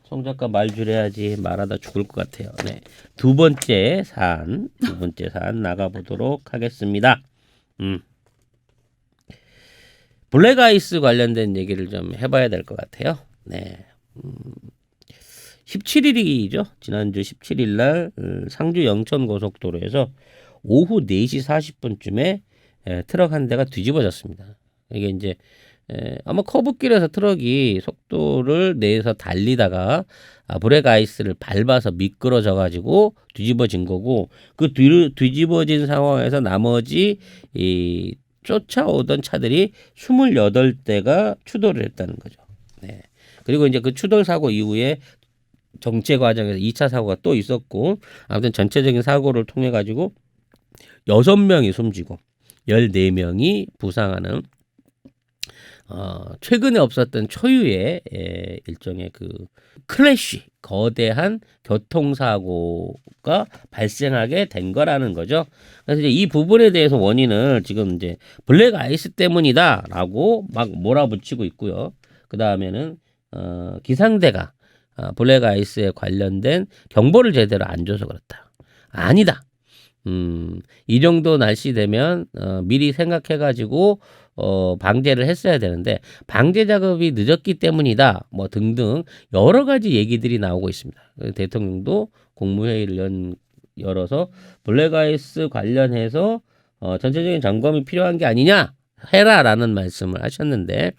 송 작가 말 줄여야지 말하다 죽을 것 같아요. 네. 두 번째 사안 나가보도록 하겠습니다. 블랙 아이스 관련된 얘기를 좀 해봐야 될 것 같아요. 네. 17일이죠. 지난주 17일 날 상주 영천 고속도로에서 오후 4시 40분쯤에 트럭 한 대가 뒤집어졌습니다. 이게 이제 아마 커브길에서 트럭이 속도를 내서 달리다가 브레이크 아이스를 밟아서 미끄러져 가지고 뒤집어진 거고, 그 뒤집어진 상황에서 나머지 이 쫓아오던 차들이 28대가 추돌을 했다는 거죠. 네. 그리고 이제 그 추돌 사고 이후에 정체 과정에서 2차 사고가 또 있었고, 아무튼 전체적인 사고를 통해 가지고 6명이 숨지고 14명이 부상하는 최근에 없었던 초유의 일종의 그 클래시, 거대한 교통사고가 발생하게 된 거라는 거죠. 그래서 이제 이 부분에 대해서 원인을 지금 이제 블랙 아이스 때문이다라고 막 몰아붙이고 있고요. 그 다음에는 기상대가 블랙 아이스에 관련된 경보를 제대로 안 줘서 그렇다. 아니다. 이 정도 날씨 되면 미리 생각해가지고 방제를 했어야 되는데 방제 작업이 늦었기 때문이다. 뭐 등등 여러 가지 얘기들이 나오고 있습니다. 대통령도 국무회의를 열어서 블랙 아이스 관련해서 전체적인 점검이 필요한 게 아니냐 해라라는 말씀을 하셨는데,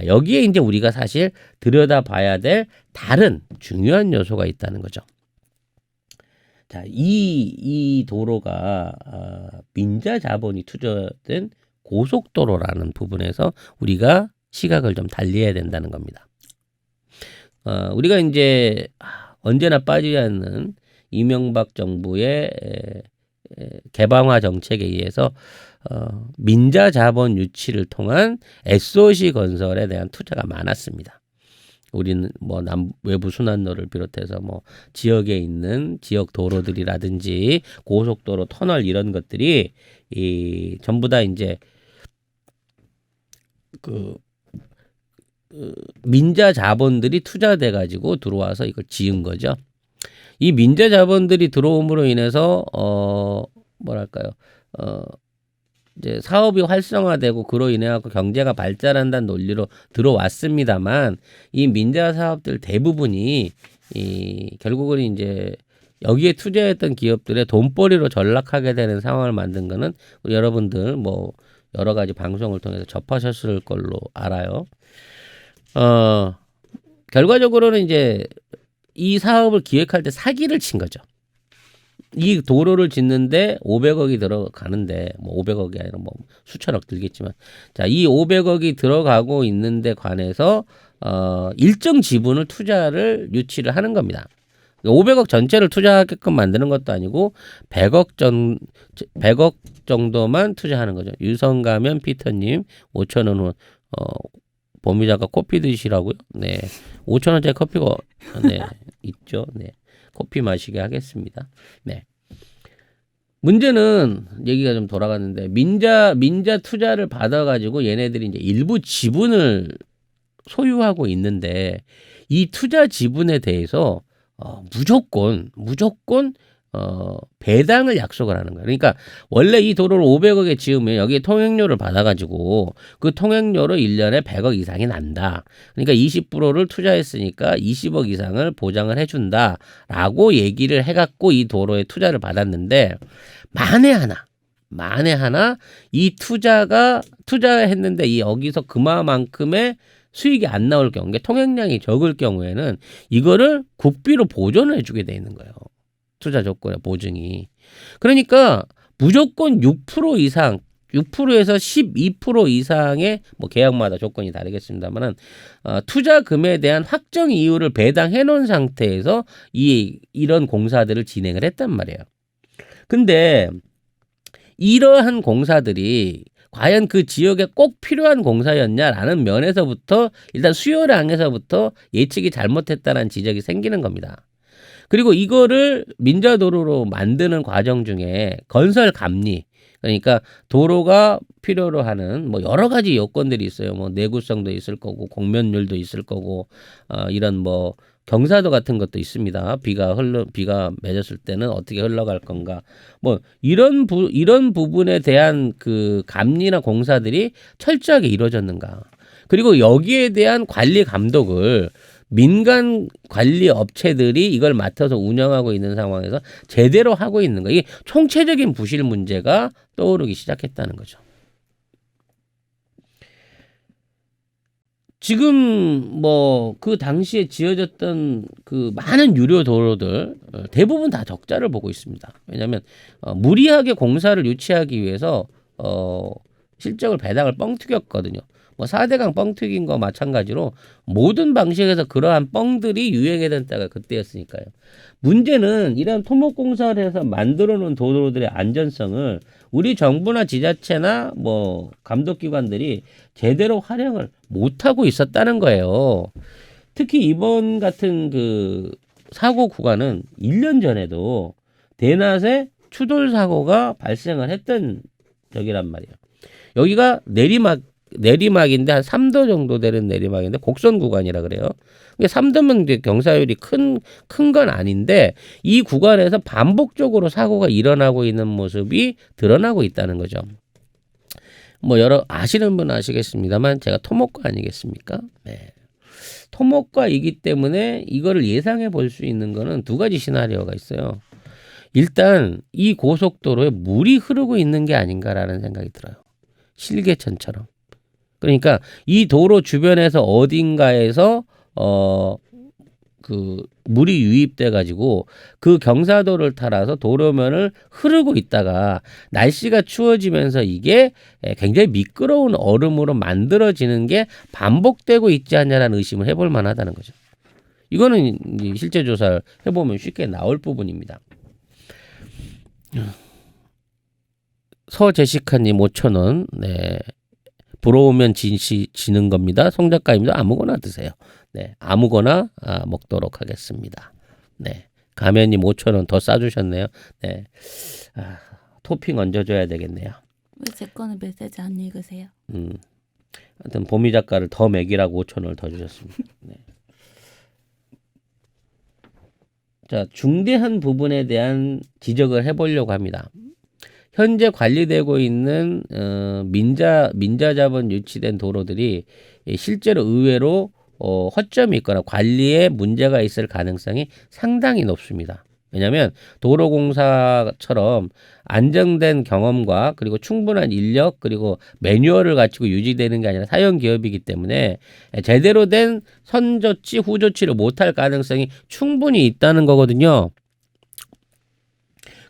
여기에 이제 우리가 사실 들여다봐야 될 다른 중요한 요소가 있다는 거죠. 자, 이 도로가 민자 자본이 투자된 고속도로라는 부분에서 우리가 시각을 좀 달리해야 된다는 겁니다. 우리가 이제 언제나 빠지지 않는 이명박 정부의 개방화 정책에 의해서 민자 자본 유치를 통한 SOC 건설에 대한 투자가 많았습니다. 우리는 뭐 외부 순환로를 비롯해서 뭐 지역에 있는 지역 도로들이라든지 고속도로, 터널 이런 것들이 전부 다 이제 민자 자본들이 투자돼 가지고 들어와서 이걸 지은 거죠. 이 민자 자본들이 들어옴으로 인해서 뭐랄까요? 이제 사업이 활성화되고 그로 인해 갖고 경제가 발전한다는 논리로 들어왔습니다만, 이 민자 사업들 대부분이 결국은 이제 여기에 투자했던 기업들의 돈벌이로 전락하게 되는 상황을 만든 거는 우리 여러분들 뭐 여러 가지 방송을 통해서 접하셨을 걸로 알아요. 결과적으로는 이제 이 사업을 기획할 때 사기를 친 거죠. 이 도로를 짓는데 500억이 들어가는데, 뭐 500억이 아니라 뭐 수천억 들겠지만, 자, 이 500억이 들어가고 있는데 관해서 일정 지분을 투자를 유치를 하는 겁니다. 500억 전체를 투자하게끔 만드는 것도 아니고 100억 정도만 투자하는 거죠. 유성가면 피터님 5,000원 후 보미자가 커피 드시라고요? 네, 5,000원짜리 커피가 네 있죠. 네, 커피 마시게 하겠습니다. 네. 문제는 얘기가 좀 돌아갔는데, 민자 투자를 받아가지고 얘네들이 이제 일부 지분을 소유하고 있는데, 이 투자 지분에 대해서 무조건 배당을 약속을 하는 거예요. 그러니까 원래 이 도로를 500억에 지으면 여기에 통행료를 받아가지고 그 통행료로 1년에 100억 이상이 난다. 그러니까 20%를 투자했으니까 20억 이상을 보장을 해준다라고 얘기를 해갖고 이 도로에 투자를 받았는데, 만에 하나 이 투자했는데 이 여기서 그만큼의 수익이 안 나올 경우, 통행량이 적을 경우에는 이거를 국비로 보존을 해주게 돼 있는 거예요. 투자 조건의 보증이. 그러니까 무조건 6% 이상, 6%에서 12% 이상의 뭐 계약마다 조건이 다르겠습니다만은 투자금에 대한 확정 이유를 배당해 놓은 상태에서 이런 공사들을 진행을 했단 말이에요. 근데 이러한 공사들이 과연 그 지역에 꼭 필요한 공사였냐라는 면에서부터, 일단 수요량에서부터 예측이 잘못했다는 지적이 생기는 겁니다. 그리고 이거를 민자도로로 만드는 과정 중에 건설 감리, 그러니까 도로가 필요로 하는 뭐 여러 가지 요건들이 있어요. 뭐 내구성도 있을 거고 공면율도 있을 거고 이런 뭐 경사도 같은 것도 있습니다. 비가 맺었을 때는 어떻게 흘러갈 건가. 뭐 이런 부분에 대한 그 감리나 공사들이 철저하게 이루어졌는가. 그리고 여기에 대한 관리 감독을 민간 관리 업체들이 이걸 맡아서 운영하고 있는 상황에서 제대로 하고 있는 거. 이게 총체적인 부실 문제가 떠오르기 시작했다는 거죠. 지금 뭐 그 당시에 지어졌던 그 많은 유료 도로들 대부분 다 적자를 보고 있습니다. 왜냐하면 무리하게 공사를 유치하기 위해서 실적을 배당을 뻥튀겼거든요. 뭐 4대강 뻥튀긴 거 마찬가지로 모든 방식에서 그러한 뻥들이 유행했던 때가 그때였으니까요. 문제는 이런 토목공사를 해서 만들어 놓은 도로들의 안전성을 우리 정부나 지자체나 뭐 감독기관들이 제대로 활용을 못하고 있었다는 거예요. 특히 이번 같은 그 사고 구간은 1년 전에도 대낮에 추돌 사고가 발생을 했던 적이란 말이에요. 여기가 내리막인데 한 3도 정도 되는 내리막인데 곡선 구간이라 그래요. 3도면 경사율이 큰 건 아닌데 이 구간에서 반복적으로 사고가 일어나고 있는 모습이 드러나고 있다는 거죠. 뭐 여러 아시는 분은 아시겠습니다만 제가 토목과 아니겠습니까? 네. 토목과이기 때문에 이거를 예상해 볼 수 있는 거는 두 가지 시나리오가 있어요. 일단 이 고속도로에 물이 흐르고 있는 게 아닌가라는 생각이 들어요. 실개천처럼. 그러니까 이 도로 주변에서 어딘가에서 그 물이 유입돼 가지고 그 경사도를 따라서 도로면을 흐르고 있다가 날씨가 추워지면서 이게 굉장히 미끄러운 얼음으로 만들어지는 게 반복되고 있지 않냐라는 의심을 해볼 만하다는 거죠. 이거는 실제 조사를 해보면 쉽게 나올 부분입니다. 서제시카님 5,000원. 네. 부러우면 지는 겁니다. 송 작가님도 아무거나 드세요. 네, 아무거나 먹도록 하겠습니다. 네, 가면님 5,000원 더 싸주셨네요. 네, 토핑 얹어줘야 되겠네요. 왜 제 거는 메시지 안 읽으세요? 하여튼 보미 작가를 더 먹이라고 5,000원을 더 주셨습니다. 네. 자, 중대한 부분에 대한 지적을 해보려고 합니다. 현재 관리되고 있는 민자 자본 유치된 도로들이 실제로 의외로 허점이 있거나 관리에 문제가 있을 가능성이 상당히 높습니다. 왜냐하면 도로공사처럼 안정된 경험과 그리고 충분한 인력 그리고 매뉴얼을 갖추고 유지되는 게 아니라 사용 기업이기 때문에 제대로 된 선조치 후조치를 못할 가능성이 충분히 있다는 거거든요.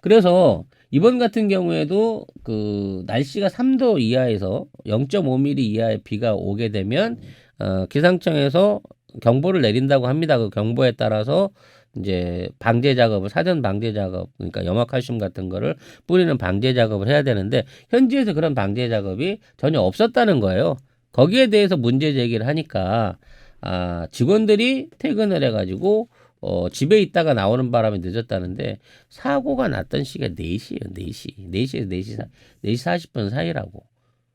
그래서 이번 같은 경우에도 그 날씨가 3도 이하에서 0.5mm 이하의 비가 오게 되면 기상청에서 경보를 내린다고 합니다. 그 경보에 따라서 이제 방제 작업을 사전 방제 작업 그러니까 염화칼슘 같은 거를 뿌리는 방제 작업을 해야 되는데 현지에서 그런 방제 작업이 전혀 없었다는 거예요. 거기에 대해서 문제 제기를 하니까 직원들이 퇴근을 해가지고 집에 있다가 나오는 바람에 늦었다는데 사고가 났던 시기가 4시예요. 4시. 4시에서 4시 40분 사이라고.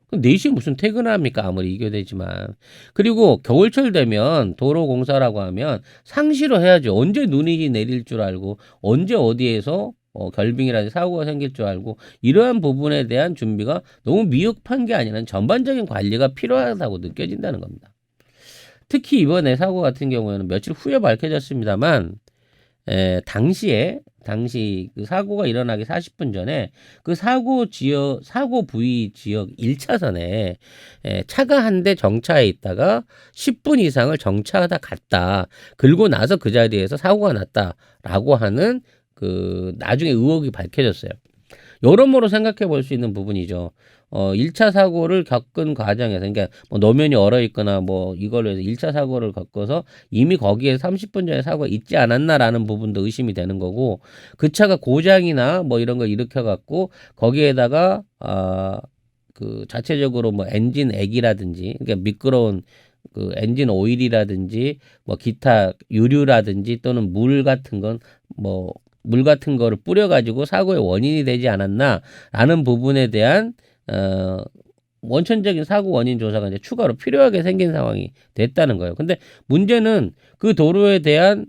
그럼 4시에 무슨 퇴근을 합니까? 아무리 이교되지만. 그리고 겨울철 되면 도로공사라고 하면 상시로 해야죠. 언제 눈이 내릴 줄 알고 언제 어디에서 결빙이라든지 사고가 생길 줄 알고 이러한 부분에 대한 준비가 너무 미흡한 게 아니라 전반적인 관리가 필요하다고 느껴진다는 겁니다. 특히 이번에 사고 같은 경우에는 며칠 후에 밝혀졌습니다만 당시 그 사고가 일어나기 40분 전에 그 사고 부위 지역 1차선에 차가 한 대 정차해 있다가 10분 이상을 정차하다 갔다. 그리고 나서 그 자리에서 사고가 났다라고 하는 그 나중에 의혹이 밝혀졌어요. 여러모로 생각해 볼 수 있는 부분이죠. 1차 사고를 겪은 과정에서, 그러니까 뭐 노면이 얼어 있거나 뭐 이걸로 해서 1차 사고를 겪어서 이미 거기에 30분 전에 사고가 있지 않았나라는 부분도 의심이 되는 거고, 그 차가 고장이나 뭐 이런 걸 일으켜 갖고 거기에다가 그 자체적으로 뭐 엔진 액이라든지, 그러니까 미끄러운 그 엔진 오일이라든지 뭐 기타 유류라든지 또는 물 같은 건 뭐 물 같은 거를 뿌려가지고 사고의 원인이 되지 않았나라는 부분에 대한 원천적인 사고 원인 조사가 이제 추가로 필요하게 생긴 상황이 됐다는 거예요. 근데 문제는 그 도로에 대한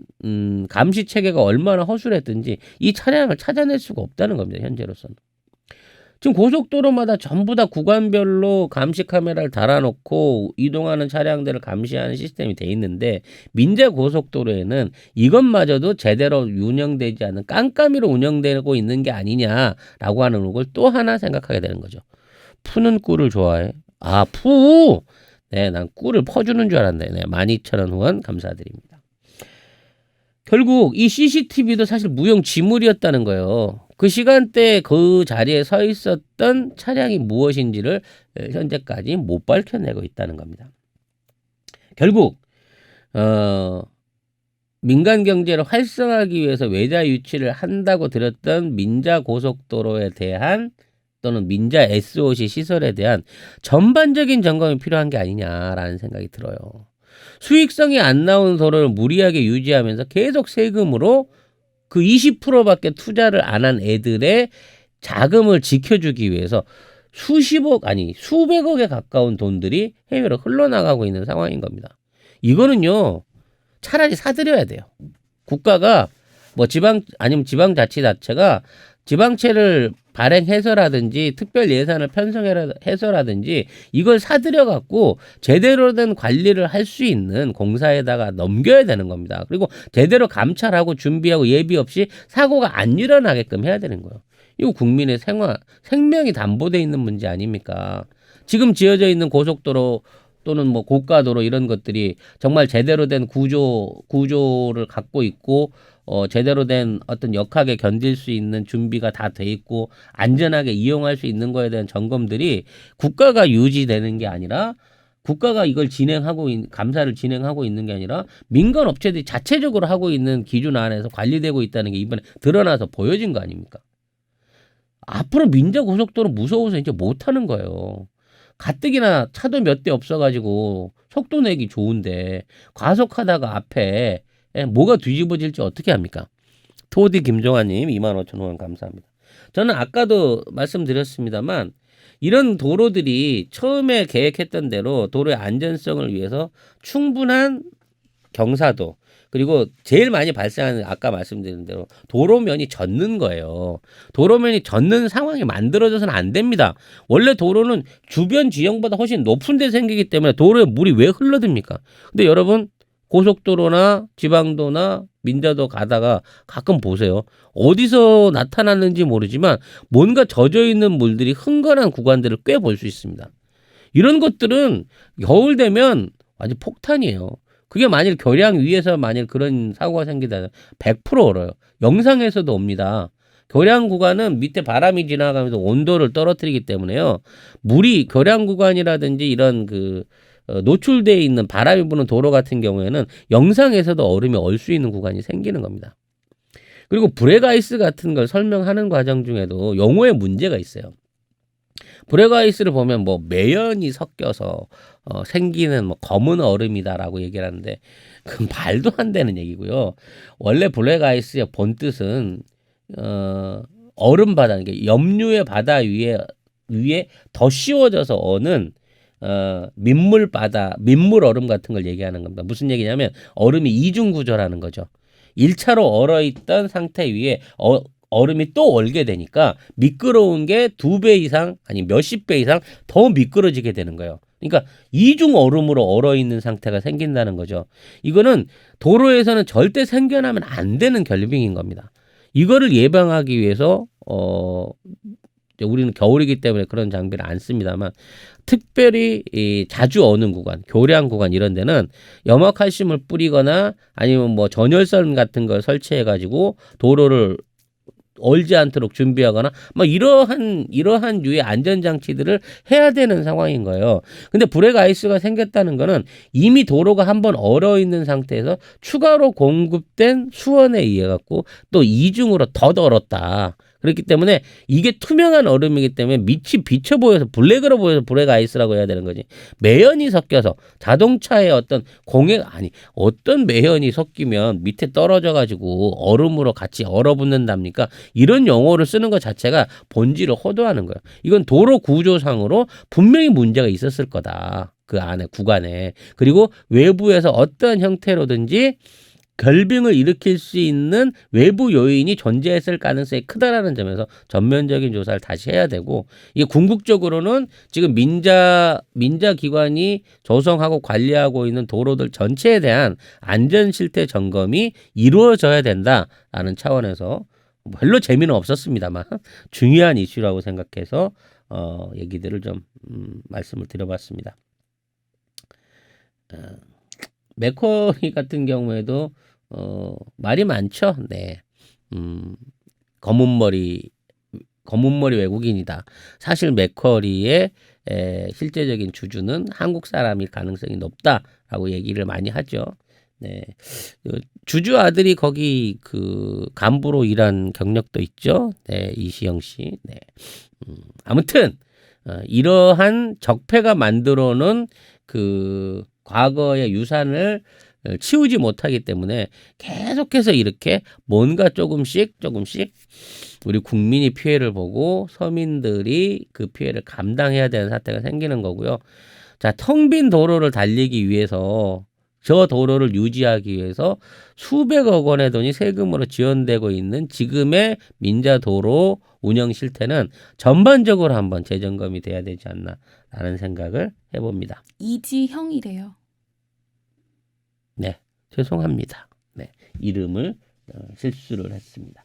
감시 체계가 얼마나 허술했든지 이 차량을 찾아낼 수가 없다는 겁니다. 현재로서는. 지금 고속도로마다 전부 다 구간별로 감시 카메라를 달아놓고 이동하는 차량들을 감시하는 시스템이 돼 있는데 민자 고속도로에는 이것마저도 제대로 운영되지 않는 깜깜이로 운영되고 있는 게 아니냐라고 하는 걸 또 하나 생각하게 되는 거죠. 푸는 꿀을 좋아해? 아, 푸! 네, 난 꿀을 퍼주는 줄 알았네. 네, 12,000원 후원 감사드립니다. 결국 이 CCTV도 사실 무용지물이었다는 거예요. 그 시간대에 그 자리에 서 있었던 차량이 무엇인지를 현재까지 못 밝혀내고 있다는 겁니다. 결국 민간 경제를 활성화하기 위해서 외자 유치를 한다고 들었던 민자 고속도로에 대한 또는 민자 SOC 시설에 대한 전반적인 점검이 필요한 게 아니냐라는 생각이 들어요. 수익성이 안 나온 도로를 무리하게 유지하면서 계속 세금으로 그 20%밖에 투자를 안 한 애들의 자금을 지켜주기 위해서 수십억 아니 수백억에 가까운 돈들이 해외로 흘러나가고 있는 상황인 겁니다. 이거는요 차라리 사들여야 돼요. 국가가 뭐 지방 아니면 지방자치단체가 지방채를 발행해서라든지 특별 예산을 편성해서라든지 이걸 사들여 갖고 제대로 된 관리를 할 수 있는 공사에다가 넘겨야 되는 겁니다. 그리고 제대로 감찰하고 준비하고 예비 없이 사고가 안 일어나게끔 해야 되는 거예요. 이거 국민의 생명이 담보돼 있는 문제 아닙니까? 지금 지어져 있는 고속도로 또는 뭐 고가도로 이런 것들이 정말 제대로 된 구조를 갖고 있고 제대로 된 어떤 역학에 견딜 수 있는 준비가 다 돼 있고 안전하게 이용할 수 있는 거에 대한 점검들이 국가가 유지되는 게 아니라 국가가 이걸 감사를 진행하고 있는 게 아니라 민간 업체들이 자체적으로 하고 있는 기준 안에서 관리되고 있다는 게 이번에 드러나서 보여진 거 아닙니까? 앞으로 민자고속도로 무서워서 이제 못 하는 거예요. 가뜩이나 차도 몇 대 없어가지고 속도 내기 좋은데 과속하다가 앞에 뭐가 뒤집어질지 어떻게 합니까? 토디 김종환님 25,000원 감사합니다. 저는 아까도 말씀드렸습니다만 이런 도로들이 처음에 계획했던 대로 도로의 안전성을 위해서 충분한 경사도 그리고 제일 많이 발생하는 아까 말씀드린 대로 도로면이 젖는 거예요. 도로면이 젖는 상황이 만들어져서는 안 됩니다. 원래 도로는 주변 지형보다 훨씬 높은 데 생기기 때문에 도로에 물이 왜 흘러듭니까? 근데 여러분 고속도로나 지방도나 민자도 가다가 가끔 보세요. 어디서 나타났는지 모르지만 뭔가 젖어있는 물들이 흥건한 구간들을 꽤 볼 수 있습니다. 이런 것들은 겨울 되면 완전 폭탄이에요. 그게 만일 교량 위에서 만일 그런 사고가 생기다 100% 얼어요. 영상에서도 옵니다. 교량 구간은 밑에 바람이 지나가면서 온도를 떨어뜨리기 때문에요. 물이 교량 구간이라든지 이런 노출되어 있는 바람이 부는 도로 같은 경우에는 영상에서도 얼음이 얼 수 있는 구간이 생기는 겁니다. 그리고 브레그아이스 같은 걸 설명하는 과정 중에도 용어에 문제가 있어요. 브레그아이스를 보면 뭐 매연이 섞여서 생기는 뭐 검은 얼음이다라고 얘기를 하는데 그건 말도 안 되는 얘기고요. 원래 브레그아이스의 본 뜻은 얼음 바다, 염류의 바다 위에 더 씌워져서 어는 민물 바다, 민물 얼음 같은 걸 얘기하는 겁니다. 무슨 얘기냐면 얼음이 이중 구조라는 거죠. 1차로 얼어있던 상태 위에 얼음이 또 얼게 되니까 미끄러운 게 2배 이상 아니 몇십 배 이상 더 미끄러지게 되는 거예요. 그러니까 이중 얼음으로 얼어있는 상태가 생긴다는 거죠. 이거는 도로에서는 절대 생겨나면 안 되는 결빙인 겁니다. 이거를 예방하기 위해서 우리는 겨울이기 때문에 그런 장비를 안 씁니다만 특별히 자주 어는 구간, 교량 구간 이런 데는 염화칼슘을 뿌리거나 아니면 뭐 전열선 같은 걸 설치해 가지고 도로를 얼지 않도록 준비하거나 막 이러한 유의 안전 장치들을 해야 되는 상황인 거예요. 근데 브레그아이스가 생겼다는 거는 이미 도로가 한번 얼어 있는 상태에서 추가로 공급된 수원에 의해 갖고 또 이중으로 더 얼었다. 그렇기 때문에 이게 투명한 얼음이기 때문에 밑이 비쳐 보여서 블랙으로 보여서 블랙 아이스라고 해야 되는 거지. 매연이 섞여서 자동차에 어떤 어떤 매연이 섞이면 밑에 떨어져 가지고 얼음으로 같이 얼어붙는답니까? 이런 용어를 쓰는 것 자체가 본질을 호도하는 거예요. 이건 도로 구조상으로 분명히 문제가 있었을 거다. 그 안에 구간에. 그리고 외부에서 어떤 형태로든지 결빙을 일으킬 수 있는 외부 요인이 존재했을 가능성이 크다라는 점에서 전면적인 조사를 다시 해야 되고, 이게 궁극적으로는 지금 민자 기관이 조성하고 관리하고 있는 도로들 전체에 대한 안전 실태 점검이 이루어져야 된다라는 차원에서 별로 재미는 없었습니다만 중요한 이슈라고 생각해서 얘기들을 좀 말씀을 드려봤습니다. 맥쿼리 같은 경우에도 말이 많죠. 네. 검은 머리 외국인이다. 사실 맥쿼리의 실제적인 주주는 한국 사람일 가능성이 높다라고 얘기를 많이 하죠. 네. 주주 아들이 거기 그 간부로 일한 경력도 있죠. 네, 이시영 씨. 네. 아무튼 이러한 적폐가 만들어놓은 그 과거의 유산을 치우지 못하기 때문에 계속해서 이렇게 뭔가 조금씩 우리 국민이 피해를 보고 서민들이 그 피해를 감당해야 되는 사태가 생기는 거고요. 자, 텅 빈 도로를 달리기 위해서, 저 도로를 유지하기 위해서 수백억 원의 돈이 세금으로 지원되고 있는 지금의 민자도로 운영 실태는 전반적으로 한번 재점검이 돼야 되지 않나라는 생각을 해봅니다. 이지형이래요. 네, 죄송합니다. 네, 이름을 실수를 했습니다.